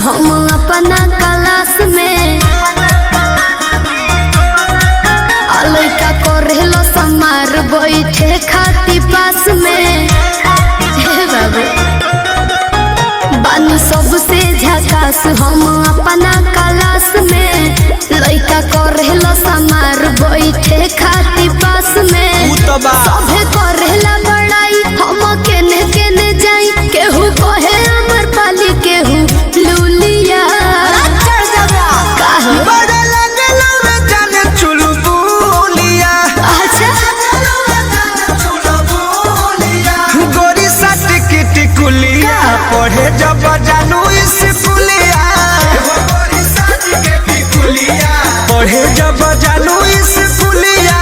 हम अपना क्लास में लइका करेलो समार बैठे खाती पास में बाबू बानी सबसे झकास हम अपना क्लास में लइका करेलो समार बैठे खाती पास में सभे करेला बड़ाई हम केने केने जाई केहू कहे अमर पाली केहू लूलिया पढ़े जब जानू स्कूलिया पढ़े जब जानू स्कूलिया